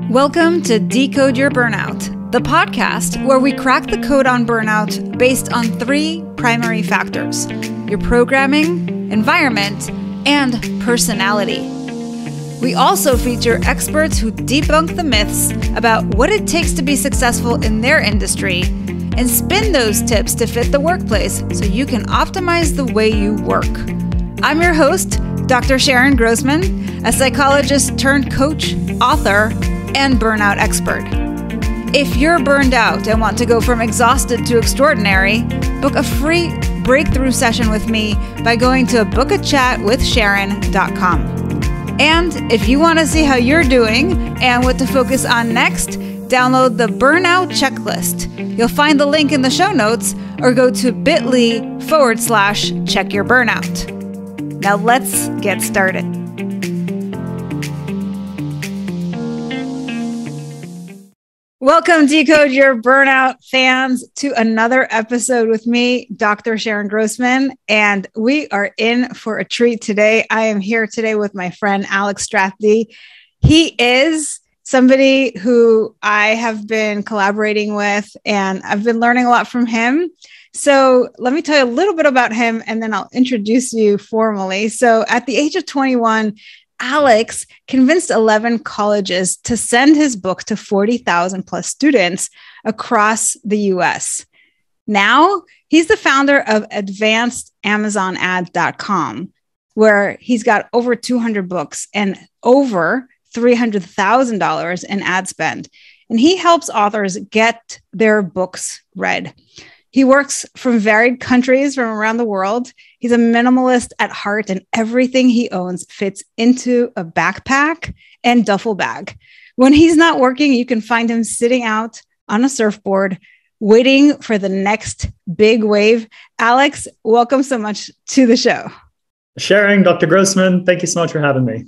Welcome to Decode Your Burnout, the podcast where we crack the code on burnout based on three primary factors: your programming, environment, and personality. We also feature experts who debunk the myths about what it takes to be successful in their industry and spin those tips to fit the workplace so you can optimize the way you work. I'm your host, Dr. Sharon Grossman, a psychologist turned coach, author, and burnout expert. If you're burned out and want to go from exhausted to extraordinary, book a free breakthrough session with me by going to bookachatwithsharon.com. And if you want to see how you're doing and what to focus on next, download the Burnout Checklist. You'll find the link in the show notes or go to bit.ly/checkyourburnout. Now let's get started. Welcome, Decode Your Burnout fans, to another episode with me, Dr. Sharon Grossman, and we are in for a treat today. I am here today with my friend, Alex Strathdee. He is somebody who I have been collaborating with, and I've been learning a lot from him. So let me tell you a little bit about him, and then I'll introduce you formally. So at the age of 21, Alex convinced 11 colleges to send his book to 40,000 plus students across the US. Now, he's the founder of AdvancedAmazonAds.com, where he's got over 200 books and over $300,000 in ad spend. And he helps authors get their books read. He works from varied countries from around the world. He's a minimalist at heart, and everything he owns fits into a backpack and duffel bag. When he's not working, you can find him sitting out on a surfboard, waiting for the next big wave. Alex, welcome so much to the show. Sharon, Dr. Grossman, thank you so much for having me.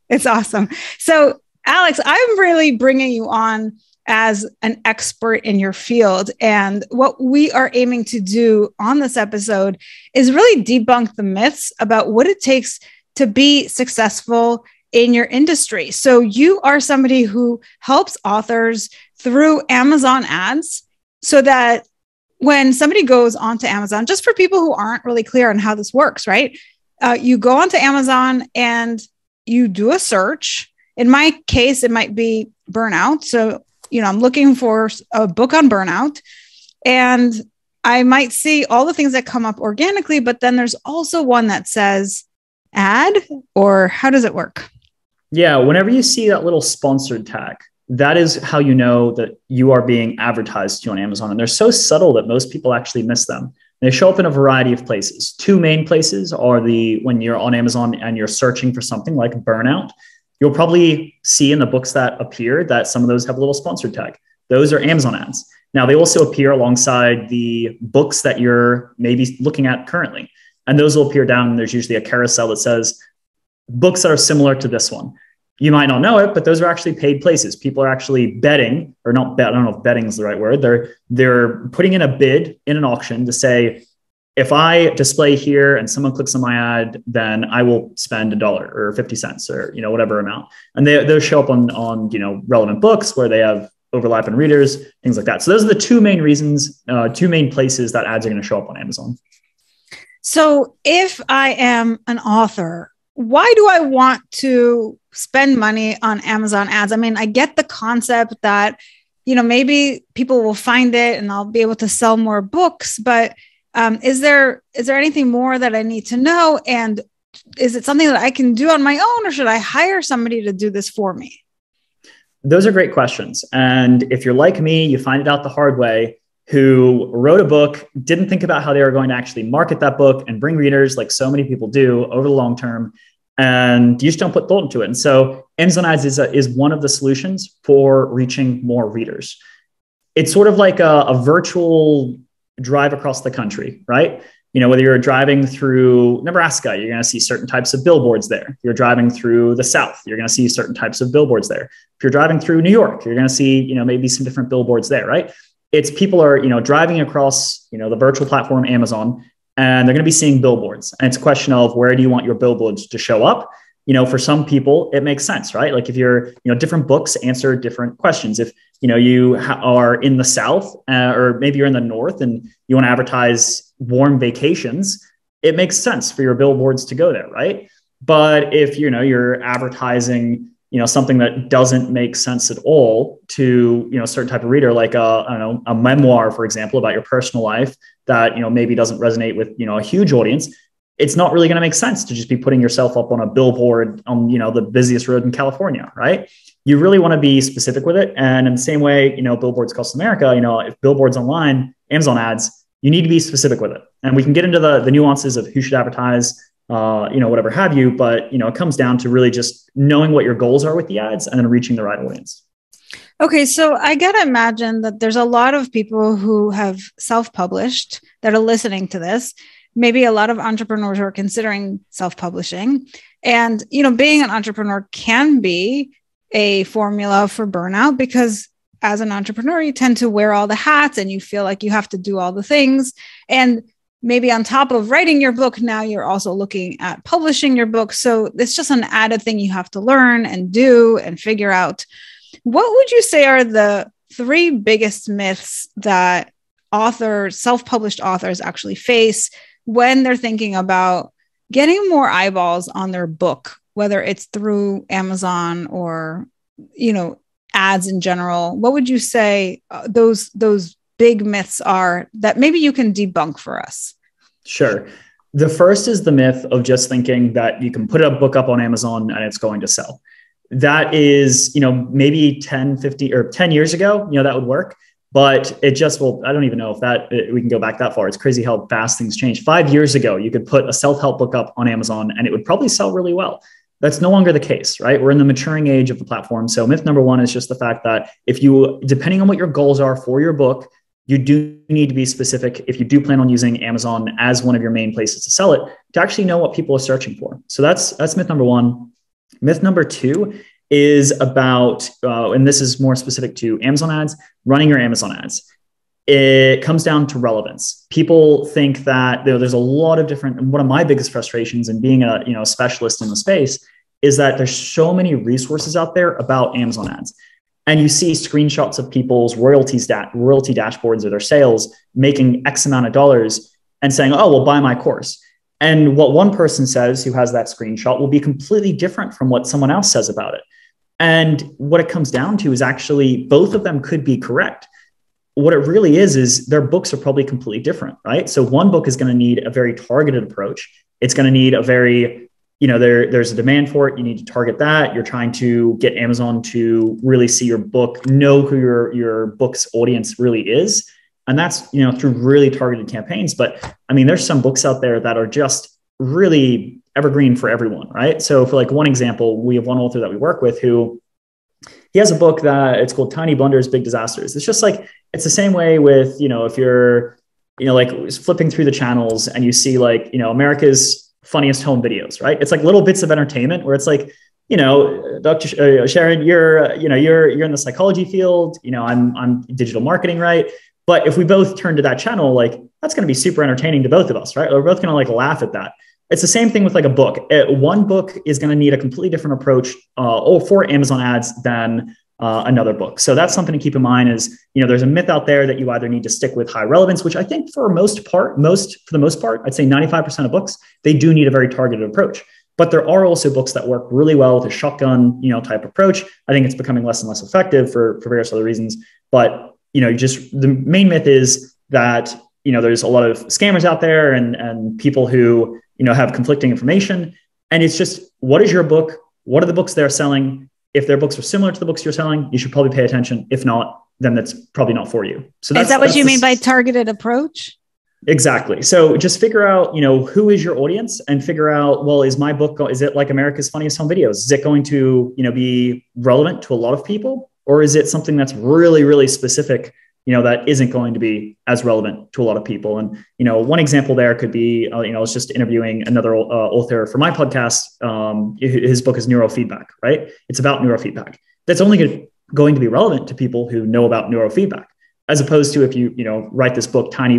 It's awesome. So, Alex, I'm really bringing you on as an expert in your field. And what we are aiming to do on this episode is really debunk the myths about what it takes to be successful in your industry. So you are somebody who helps authors through Amazon ads so that when somebody goes onto Amazon, just for people who aren't really clear on how this works, right? You go onto Amazon and you do a search. In my case, it might be burnout. So I'm looking for a book on burnout, and I might see all the things that come up organically, but then there's also one that says ad, or how does it work? Yeah, whenever you see that little sponsored tag, that is how you know that you are being advertised to on Amazon. And they're so subtle that most people actually miss them. They show up in a variety of places. Two main places are when you're on Amazon and you're searching for something like burnout. You'll probably see in the books that appear that some of those have a little sponsored tag. Those are Amazon ads. Now, they also appear alongside the books that you're maybe looking at currently. And those will appear down. There's usually a carousel that says books that are similar to this one. You might not know it, but those are actually paid places. People are actually betting, or not bet. I don't know if betting is the right word. They're putting in a bid in an auction to say, if I display here and someone clicks on my ad, then I will spend $1 or 50 cents or, whatever amount. And they'll show up on relevant books where they have overlap in readers, things like that. So those are the two main reasons, two main places that ads are going to show up on Amazon. So if I am an author, why do I want to spend money on Amazon ads? I mean, I get the concept that, maybe people will find it and I'll be able to sell more books, but is there anything more that I need to know? And is it something that I can do on my own, or should I hire somebody to do this for me? Those are great questions. And if you're like me, you find it out the hard way, who wrote a book, didn't think about how they were going to actually market that book and bring readers like so many people do over the long term. And you just don't put thought into it. And so Amazon ads is one of the solutions for reaching more readers. It's sort of like a virtual drive across the country, right? Whether you're driving through Nebraska, you're going to see certain types of billboards there. You're driving through the South, you're going to see certain types of billboards there. If you're driving through New York, you're going to see, maybe some different billboards there, right? It's people are, driving across, the virtual platform Amazon, and they're going to be seeing billboards. And it's a question of, where do you want your billboards to show up? for some people, it makes sense, right? Like if you're, different books answer different questions. If, you are in the South or maybe you're in the North and you want to advertise warm vacations, it makes sense for your billboards to go there, right? But if, you're advertising, something that doesn't make sense at all to, a certain type of reader, like a memoir, for example, about your personal life that, maybe doesn't resonate with, a huge audience, it's not really going to make sense to just be putting yourself up on a billboard on, the busiest road in California, right? You really want to be specific with it. And in the same way, billboards across America, if billboards online, Amazon ads, you need to be specific with it. And we can get into the nuances of who should advertise, whatever have you, but, it comes down to really just knowing what your goals are with the ads and then reaching the right audience. Okay, so I got to imagine that there's a lot of people who have self-published that are listening to this. Maybe a lot of entrepreneurs who are considering self-publishing. And, being an entrepreneur can be a formula for burnout because as an entrepreneur, you tend to wear all the hats and you feel like you have to do all the things. And maybe on top of writing your book, now you're also looking at publishing your book. So it's just an added thing you have to learn and do and figure out. What would you say are the 3 biggest myths that self-published authors actually face when they're thinking about getting more eyeballs on their book, whether it's through Amazon or, ads in general? What would you say those big myths are that maybe you can debunk for us? Sure. The first is the myth of just thinking that you can put a book up on Amazon and it's going to sell. That is, maybe 10, 50 or 10 years ago, that would work. But it just, I don't even know if we can go back that far. It's crazy how fast things change. 5 years ago, you could put a self-help book up on Amazon and it would probably sell really well. That's no longer the case, right? We're in the maturing age of the platform. So myth number 1 is just the fact that depending on what your goals are for your book, you do need to be specific if you do plan on using Amazon as one of your main places to sell it, to actually know what people are searching for. So that's myth number 1. Myth number 2 is about, and this is more specific to Amazon ads, running your Amazon ads. It comes down to relevance. People think that there's a lot of different, and one of my biggest frustrations in being a specialist in the space is that there's so many resources out there about Amazon ads. And you see screenshots of people's royalty dashboards or their sales making X amount of dollars and saying, oh, well, buy my course. And what one person says who has that screenshot will be completely different from what someone else says about it. And what it comes down to is actually both of them could be correct. What it really is their books are probably completely different, right? So one book is going to need a very targeted approach. It's going to need a very, there's a demand for it. You need to target that. You're trying to get Amazon to really see your book, know who your book's audience really is. And that's, through really targeted campaigns. But I mean, there's some books out there that are just really evergreen for everyone, right? So for like one example, we have one author that we work with who he has a book that it's called Tiny Blunders, Big Disasters. It's just like, it's the same way with, if you're, like flipping through the channels and you see like, America's funniest home videos, right? It's like little bits of entertainment where it's like, Dr. Sharon, you're in the psychology field, I'm digital marketing, right? But if we both turn to that channel, like that's going to be super entertaining to both of us, right? We're both going to like laugh at that. It's the same thing with like a book. One book is going to need a completely different approach for Amazon ads than another book. So that's something to keep in mind is, there's a myth out there that you either need to stick with high relevance, which I think for the most part, I'd say 95% of books, they do need a very targeted approach. But there are also books that work really well with a shotgun, type approach. I think it's becoming less and less effective for various other reasons. But, the main myth is that, there's a lot of scammers out there and people who, have conflicting information. And it's just, what is your book? What are the books they're selling? If their books are similar to the books you're selling, you should probably pay attention. If not, then that's probably not for you. So is that what you mean by targeted approach? Exactly. So just figure out, who is your audience and figure out, well, is my book, is it like America's Funniest Home Videos? Is it going to, be relevant to a lot of people? Or is it something that's really, really specific, that isn't going to be as relevant to a lot of people? And, one example there could be, I was just interviewing another author for my podcast. His book is Neurofeedback, right? It's about neurofeedback. That's only going to be relevant to people who know about neurofeedback, as opposed to if you, write this book, Tiny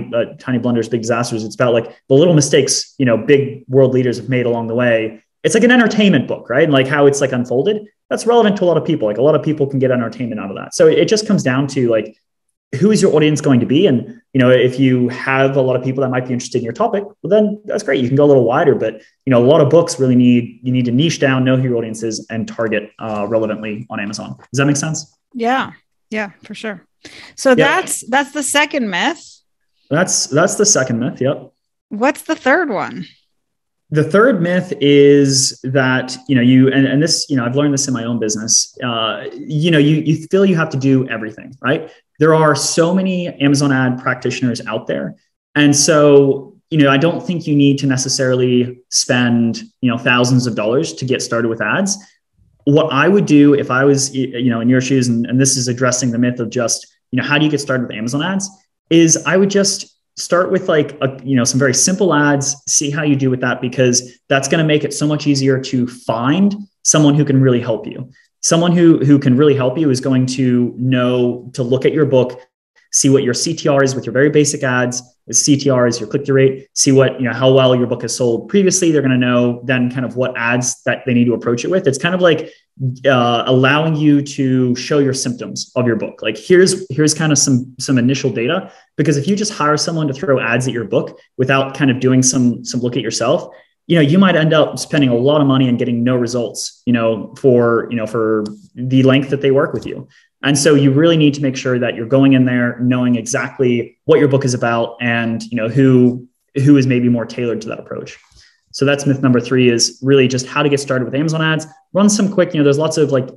Blunders, Big Disasters. It's about like the little mistakes, big world leaders have made along the way it's like an entertainment book, right? And like how it's like unfolded, that's relevant to a lot of people. Like a lot of people can get entertainment out of that. So it just comes down to like, who is your audience going to be? And, if you have a lot of people that might be interested in your topic, well, then that's great. You can go a little wider, but, a lot of books really you need to niche down, know who your audience is, and target relevantly on Amazon. Does that make sense? Yeah. Yeah, for sure. So that's the second myth. That's the second myth. Yep. What's the third one? The third myth is that, and this, I've learned this in my own business. You feel you have to do everything, right? There are so many Amazon ad practitioners out there. And so, I don't think you need to necessarily spend, thousands of dollars to get started with ads. What I would do if I was, in your shoes, and this is addressing the myth of just, how do you get started with Amazon ads, is I would just start with like, some very simple ads, see how you do with that, because that's going to make it so much easier to find someone who can really help you. Someone who can really help you is going to know to look at your book, see what your CTR is with your very basic ads. The CTR is your click-through rate. See what, how well your book has sold previously. They're going to know then kind of what ads that they need to approach it with. It's kind of like allowing you to show your symptoms of your book. Like here's kind of some initial data, because if you just hire someone to throw ads at your book without kind of doing some look at yourself, you might end up spending a lot of money and getting no results, for the length that they work with you. And so you really need to make sure that you're going in there knowing exactly what your book is about and, who is maybe more tailored to that approach. So that's myth number 3, is really just how to get started with Amazon ads. Run some quick, there's lots of like,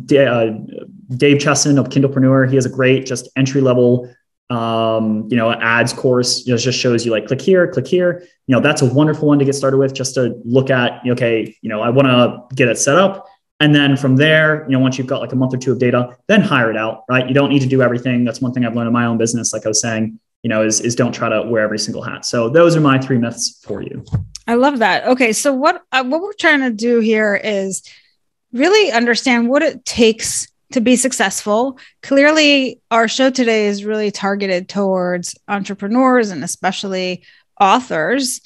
Dave Chesson of Kindlepreneur. He has a great just entry level, ads course, just shows you like, click here. That's a wonderful one to get started with, just to look at, okay, I want to get it set up. And then from there, once you've got like a month or 2 of data, then hire it out, right? You don't need to do everything. That's one thing I've learned in my own business. Like I was saying, is don't try to wear every single hat. So those are my 3 myths for you. I love that. Okay. So what we're trying to do here is really understand what it takes to be successful. Clearly, our show today is really targeted towards entrepreneurs and especially authors.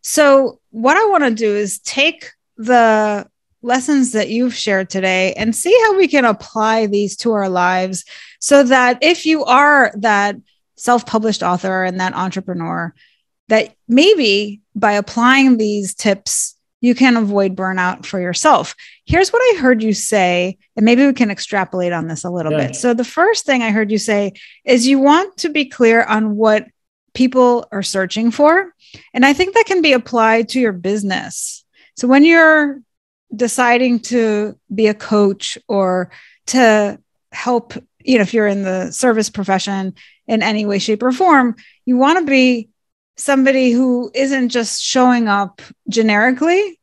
So what I want to do is take the lessons that you've shared today and see how we can apply these to our lives, so that if you are that self-published author and that entrepreneur, that maybe by applying these tips, you can avoid burnout for yourself. Here's what I heard you say, and maybe we can extrapolate on this a little bit. So the first thing I heard you say is you want to be clear on what people are searching for. And I think that can be applied to your business. So when you're deciding to be a coach or to help, if you're in the service profession in any way, shape, or form, you want to be somebody who isn't just showing up generically,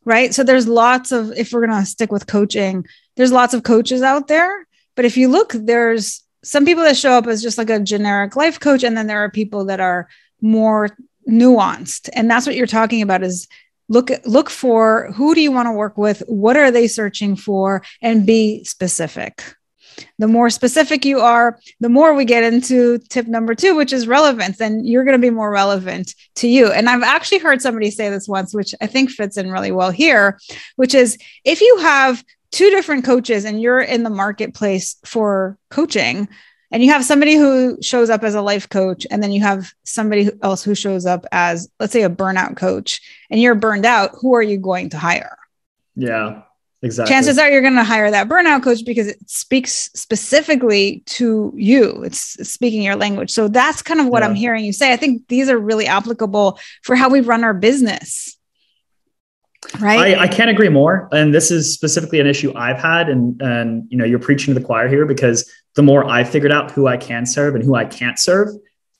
right? So there's lots of, if we're going to stick with coaching, there's lots of coaches out there. But if you look, there's some people that show up as just like a generic life coach. And then there are people that are more nuanced. And that's what you're talking about, is look for who do you want to work with? What are they searching for? And be specific. The more specific you are, the more we get into tip number 2, which is relevance. Then you're going to be more relevant to you. And I've actually heard somebody say this once, which I think fits in really well here, which is if you have 2 different coaches and you're in the marketplace for coaching, and you have somebody who shows up as a life coach, and then you have somebody else who shows up as, let's say, a burnout coach, and you're burned out, who are you going to hire? Yeah, exactly. Chances are you're going to hire that burnout coach because it speaks specifically to you. It's speaking your language. So that's kind of what I'm hearing you say. I think these are really applicable for how we run our business. Right. I can't agree more. And this is specifically an issue I've had. And you're preaching to the choir here, because the more I figured out who I can serve and who I can't serve,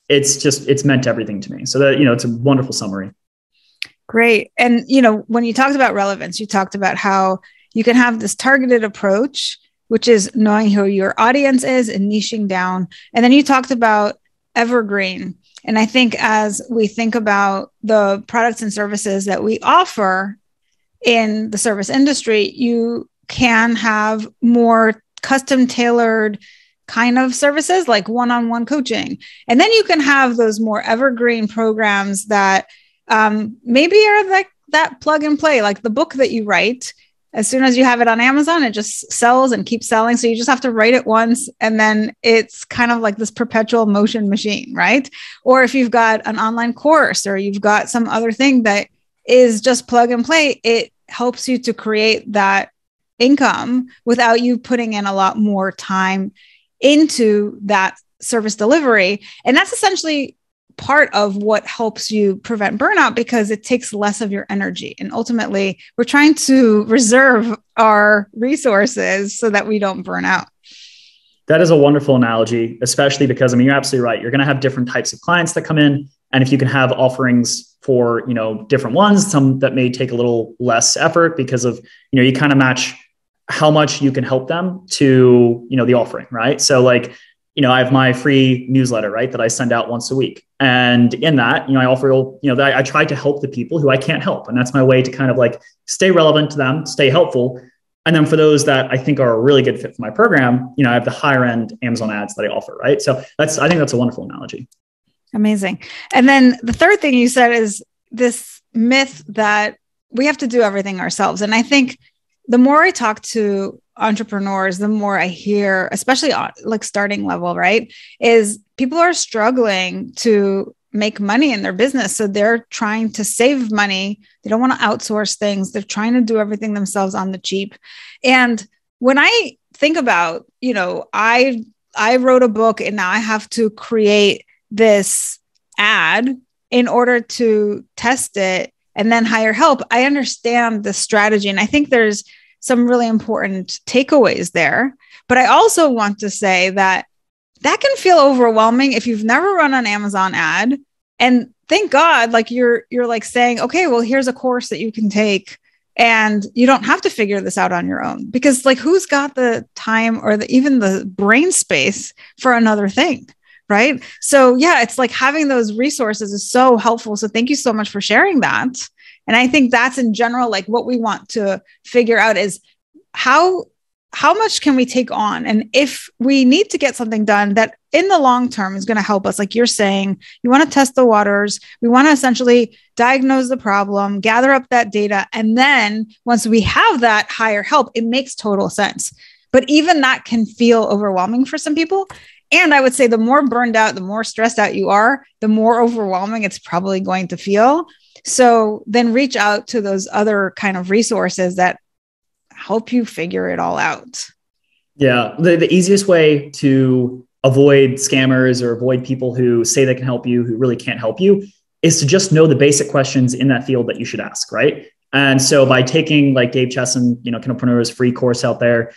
it's meant everything to me. So that, it's a wonderful summary. Great. And, when you talked about relevance, you talked about how you can have this targeted approach, which is knowing who your audience is and niching down. And then you talked about Evergreen. And I think as we think about the products and services that we offer in the service industry, you can have more custom tailored kind of services like one-on-one coaching. And then you can have those more evergreen programs that maybe are like that plug and play, like the book that you write. As soon as you have it on Amazon, it just sells and keeps selling. So you just have to write it once, and then it's kind of like this perpetual motion machine, right? Or if you've got an online course or you've got some other thing that is just plug and play, it helps you to create that income without you putting in a lot more time into that service delivery. And that's essentially part of what helps you prevent burnout, because it takes less of your energy. And ultimately, we're trying to reserve our resources so that we don't burn out. That is a wonderful analogy, especially because, I mean, you're absolutely right. You're going to have different types of clients that come in. And if you can have offerings for, different ones, some that may take a little less effort because of, you kind of match how much you can help them to, the offering, right? So like, I have my free newsletter, right, that I send out once a week. And in that, I offer, that I try to help the people who I can't help. And that's my way to kind of like stay relevant to them, stay helpful. And then for those that I think are a really good fit for my program, I have the higher end Amazon ads that I offer, right? So I think that's a wonderful analogy. Amazing. And then the third thing you said is this myth that we have to do everything ourselves. And I think the more I talk to entrepreneurs, the more I hear, especially on like starting level, right, is people are struggling to make money in their business. So they're trying to save money. They don't want to outsource things. They're trying to do everything themselves on the cheap. And when I think about, I wrote a book and now I have to create this ad in order to test it and then hire help, I understand the strategy. And I think there's some really important takeaways there. But I also want to say that can feel overwhelming if you've never run an Amazon ad. And thank God, like you're like saying, okay, well, here's a course that you can take and you don't have to figure this out on your own, because like who's got the time or even the brain space for another thing, right? So yeah, it's like having those resources is so helpful. So thank you so much for sharing that. And I think that's in general, like what we want to figure out is how much can we take on? And if we need to get something done that in the long term is going to help us, like you're saying, you want to test the waters. We want to essentially diagnose the problem, gather up that data. And then once we have that, hire help, it makes total sense. But even that can feel overwhelming for some people. And I would say the more burned out, the more stressed out you are, the more overwhelming it's probably going to feel. So then reach out to those other kind of resources that help you figure it all out. Yeah. The easiest way to avoid scammers or avoid people who say they can help you, who really can't help you, is to just know the basic questions in that field that you should ask, right? And so by taking like Dave Chesson, Kinderpreneur's free course out there,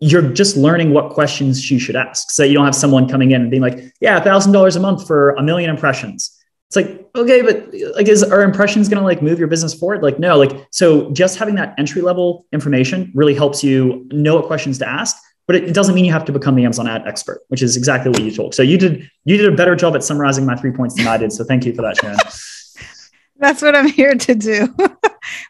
you're just learning what questions you should ask. So you don't have someone coming in and being like, yeah, $1,000 a month for 1 million impressions. It's like, okay, but like, are impressions going to like move your business forward? Like, no, like, so just having that entry level information really helps you know what questions to ask, but it doesn't mean you have to become the Amazon ad expert, which is exactly what you told. So you did a better job at summarizing my 3 points than I did. So thank you for that, Sharon. That's what I'm here to do.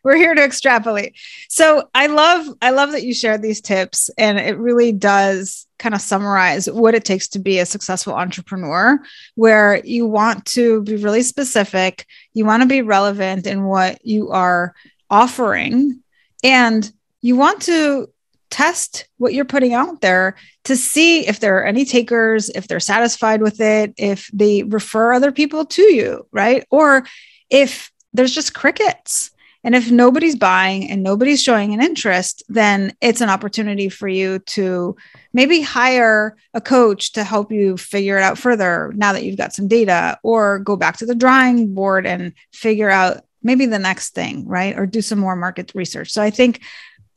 We're here to extrapolate. So I love that you shared these tips, and it really does kind of summarize what it takes to be a successful entrepreneur, where you want to be really specific. You want to be relevant in what you are offering, and you want to test what you're putting out there to see if there are any takers, if they're satisfied with it, if they refer other people to you, right? Or if there's just crickets. And if nobody's buying and nobody's showing an interest, then it's an opportunity for you to maybe hire a coach to help you figure it out further now that you've got some data, or go back to the drawing board and figure out maybe the next thing, right? Or do some more market research. So I think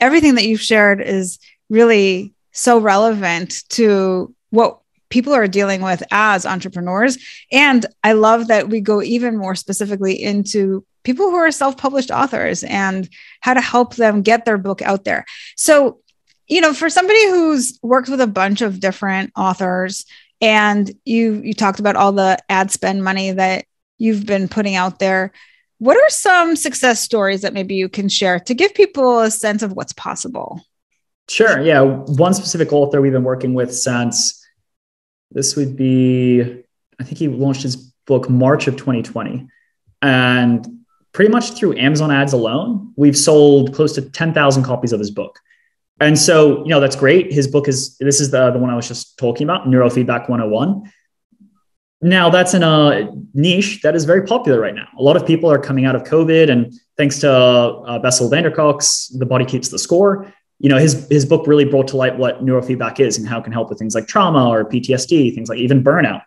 everything that you've shared is really so relevant to what people are dealing with as entrepreneurs. And I love that we go even more specifically into people who are self-published authors and how to help them get their book out there. So, for somebody who's worked with a bunch of different authors, and you talked about all the ad spend money that you've been putting out there, what are some success stories that maybe you can share to give people a sense of what's possible? Sure. Yeah. One specific author we've been working with since this would be, I think he launched his book March of 2020. And pretty much through Amazon ads alone, we've sold close to 10,000 copies of his book. And so, that's great. His book this is the one I was just talking about, Neurofeedback 101. Now, that's in a niche that is very popular right now. A lot of people are coming out of COVID, and thanks to Bessel van der Kolk's The Body Keeps the Score, his book really brought to light what neurofeedback is and how it can help with things like trauma or PTSD, things like even burnout.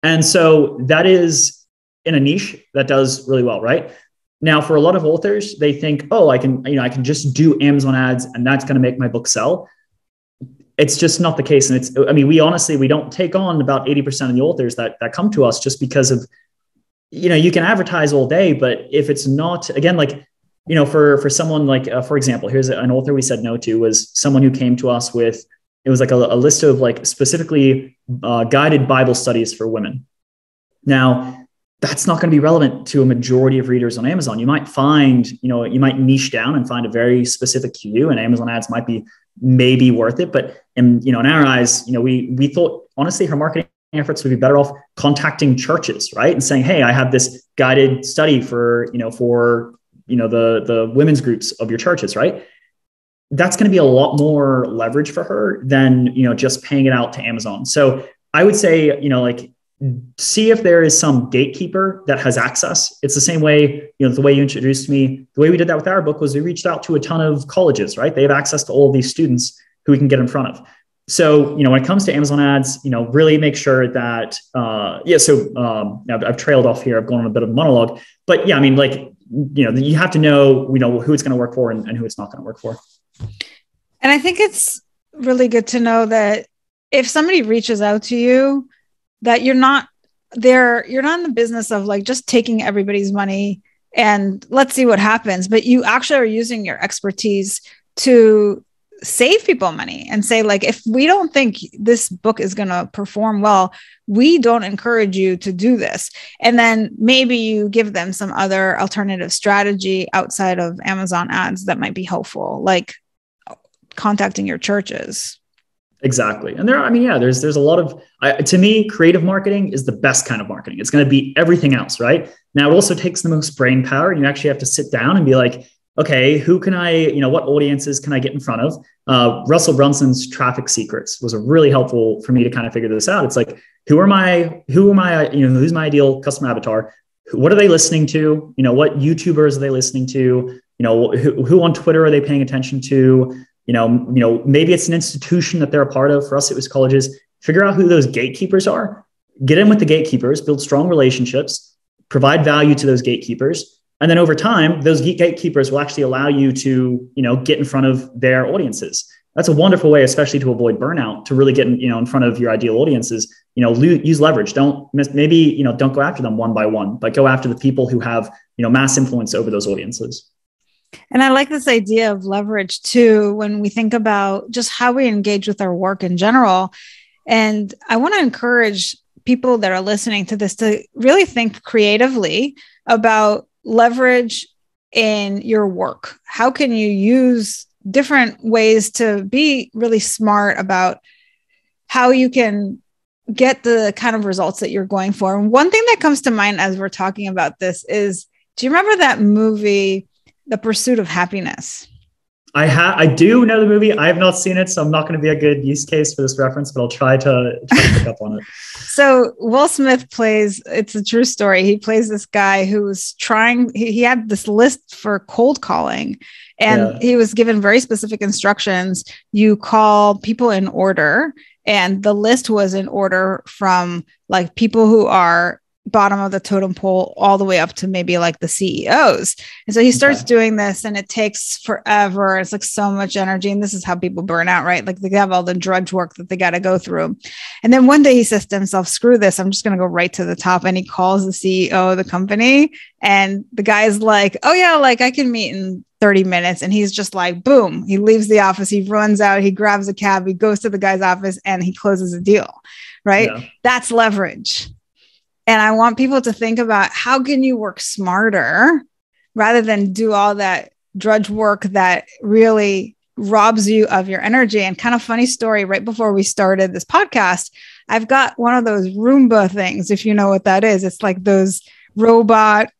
And so that is in a niche that does really well, right? Now, for a lot of authors, they think, oh, I can just do Amazon ads and that's going to make my book sell. It's just not the case. And we don't take on about 80% of the authors that come to us just because of, you can advertise all day, but if it's not, again, like, for someone like, for example, here's an author we said no to, was someone who came to us with, it was like a list of like specifically guided Bible studies for women. Now, that's not going to be relevant to a majority of readers on Amazon. You might find, you might niche down and find a very specific few, and Amazon ads might be maybe worth it. But in our eyes, we thought honestly her marketing efforts would be better off contacting churches, right? And saying, hey, I have this guided study for the women's groups of your churches, right? That's going to be a lot more leverage for her than, just paying it out to Amazon. So I would say, see if there is some gatekeeper that has access. It's the same way, the way you introduced me, the way we did that with our book was we reached out to a ton of colleges, right? They have access to all of these students who we can get in front of. So, when it comes to Amazon ads, really make sure that, I've trailed off here. I've gone on a bit of a monologue, but yeah, you have to know, who it's going to work for and who it's not going to work for. And I think it's really good to know that if somebody reaches out to you, that you're not in the business of like just taking everybody's money and let's see what happens, but you actually are using your expertise to save people money and say, like, if we don't think this book is going to perform well, we don't encourage you to do this. And then maybe you give them some other alternative strategy outside of Amazon ads that might be helpful, like contacting your churches. Exactly. And there's a lot of, to me, creative marketing is the best kind of marketing. It's going to beat everything else, right? Now, it also takes the most brain power. You actually have to sit down and be like, okay, who can what audiences can I get in front of? Russell Brunson's Traffic Secrets was really helpful for me to kind of figure this out. It's like, who's my ideal customer avatar? What are they listening to? What YouTubers are they listening to? Who on Twitter are they paying attention to? Maybe it's an institution that they're a part of. For us, it was colleges. Figure out who those gatekeepers are, get in with the gatekeepers, build strong relationships, provide value to those gatekeepers. And then over time, those gatekeepers will actually allow you to, get in front of their audiences. That's a wonderful way, especially to avoid burnout, to really get in front of your ideal audiences. Use leverage. Don't go after them one by one, but go after the people who have, mass influence over those audiences. And I like this idea of leverage too, when we think about just how we engage with our work in general. And I want to encourage people that are listening to this to really think creatively about leverage in your work. How can you use different ways to be really smart about how you can get the kind of results that you're going for? And one thing that comes to mind as we're talking about this is, do you remember that movie, The Pursuit of Happiness? I do know the movie. I have not seen it, so I'm not going to be a good use case for this reference, but I'll try to pick up on it. So Will Smith it's a true story. He plays this guy who's he had this list for cold calling, and he was given very specific instructions. You call people in order, and the list was in order from like people who are bottom of the totem pole all the way up to maybe like the CEOs. And so he starts doing this, and it takes forever. It's like so much energy. And this is how people burn out, right? Like they have all the drudge work that they got to go through. And then one day he says to himself, screw this, I'm just going to go right to the top. And he calls the CEO of the company, and the guy's like, oh yeah, like I can meet in 30 minutes. And he's just like, boom, he leaves the office. He runs out, he grabs a cab, he goes to the guy's office, and he closes a deal, right? Yeah. That's leverage. And I want people to think about how can you work smarter rather than do all that drudge work that really robs you of your energy. And kind of funny story, right before we started this podcast, I've got one of those Roomba things, if you know what that is. It's like those robot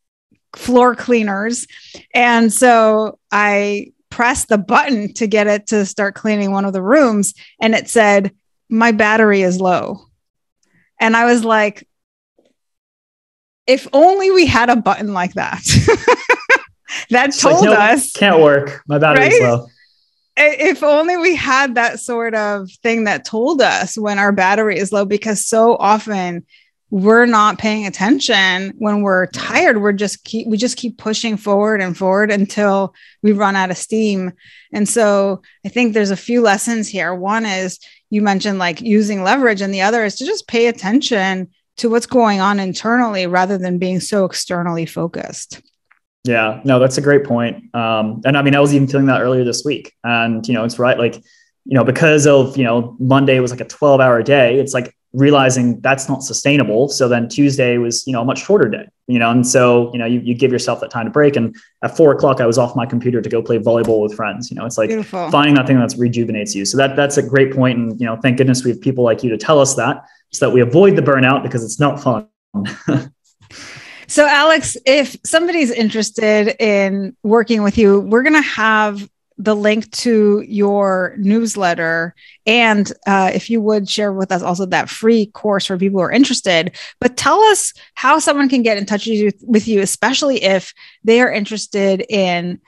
floor cleaners. And so I pressed the button to get it to start cleaning one of the rooms. And it said, my battery is low. And I was like, if only we had a button like that. That told us. Can't work. My battery's low. If only we had that sort of thing that told us when our battery is low, because so often we're not paying attention when we're tired. We just keep pushing forward and forward until we run out of steam. And so I think there's a few lessons here. One is you mentioned like using leverage, and the other is to just pay attention to what's going on internally rather than being so externally focused. Yeah, no, that's a great point. And I mean, I was even feeling that earlier this week, and, it's right. Like, because of, Monday was like a 12-hour day, it's like realizing that's not sustainable. So then Tuesday was, a much shorter day, and so, you give yourself that time to break. And at 4:00, I was off my computer to go play volleyball with friends. It's like Beautiful. Finding that thing that rejuvenates you. So that's a great point. And, thank goodness we have people like you to tell us that, so that we avoid the burnout, because it's not fun. So Alex, if somebody's interested in working with you, we're going to have the link to your newsletter. And if you would share with us also that free course for people who are interested, but tell us how someone can get in touch with you, especially if they are interested in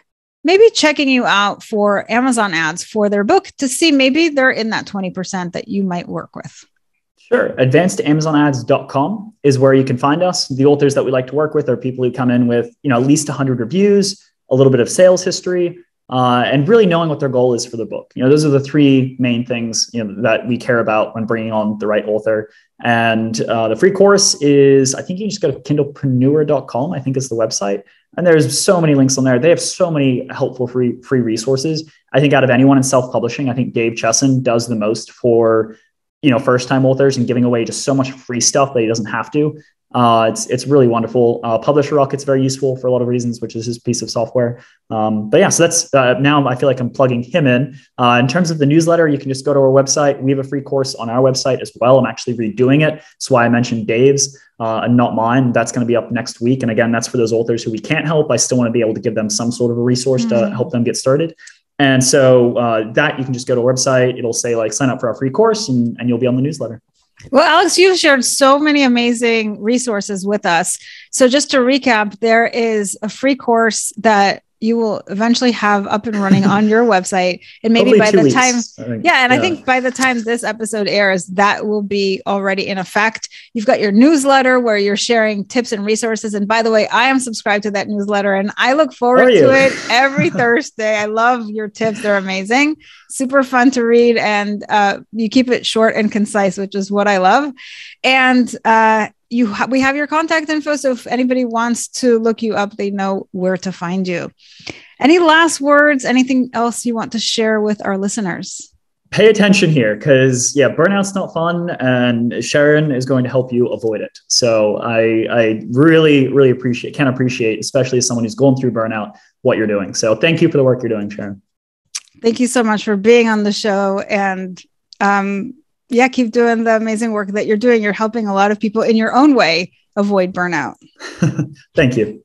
maybe checking you out for Amazon ads for their book, to see maybe they're in that 20% that you might work with. Sure. advancedamazonads.com is where you can find us. The authors that we like to work with are people who come in with, at least 100 reviews, a little bit of sales history, and really knowing what their goal is for the book. Those are the three main things, that we care about when bringing on the right author. And the free course is, I think you can just go to kindlepreneur.com, I think is the website. And there's so many links on there. They have so many helpful free resources. I think out of anyone in self-publishing, I think Dave Chesson does the most for first-time authors, and giving away just so much free stuff that he doesn't have to. It's really wonderful. Publisher Rocket's very useful for a lot of reasons, which is his piece of software. But yeah, so that's now I feel like I'm plugging him in. In terms of the newsletter, you can just go to our website. We have a free course on our website as well. I'm actually redoing it. That's why I mentioned Dave's and not mine. That's going to be up next week. And again, that's for those authors who we can't help. I still want to be able to give them some sort of a resource to help them get started. And so that you can just go to our website. It'll say like sign up for our free course, and you'll be on the newsletter. Well, Alex, you've shared so many amazing resources with us. So just to recap, there is a free course that you will eventually have up and running on your website. And maybe by the time, I think by the time this episode airs, that will be already in effect. You've got your newsletter where you're sharing tips and resources. And by the way, I am subscribed to that newsletter, and I look forward to it every Thursday. I love your tips. They're amazing, super fun to read. And you keep it short and concise, which is what I love. And we have your contact info. So if anybody wants to look you up, they know where to find you. Any last words, anything else you want to share with our listeners? Pay attention here, because burnout's not fun, and Sharon is going to help you avoid it. So I really, really appreciate, especially as someone who's going through burnout, what you're doing. So thank you for the work you're doing, Sharon. Thank you so much for being on the show. And keep doing the amazing work that you're doing. You're helping a lot of people in your own way avoid burnout. Thank you.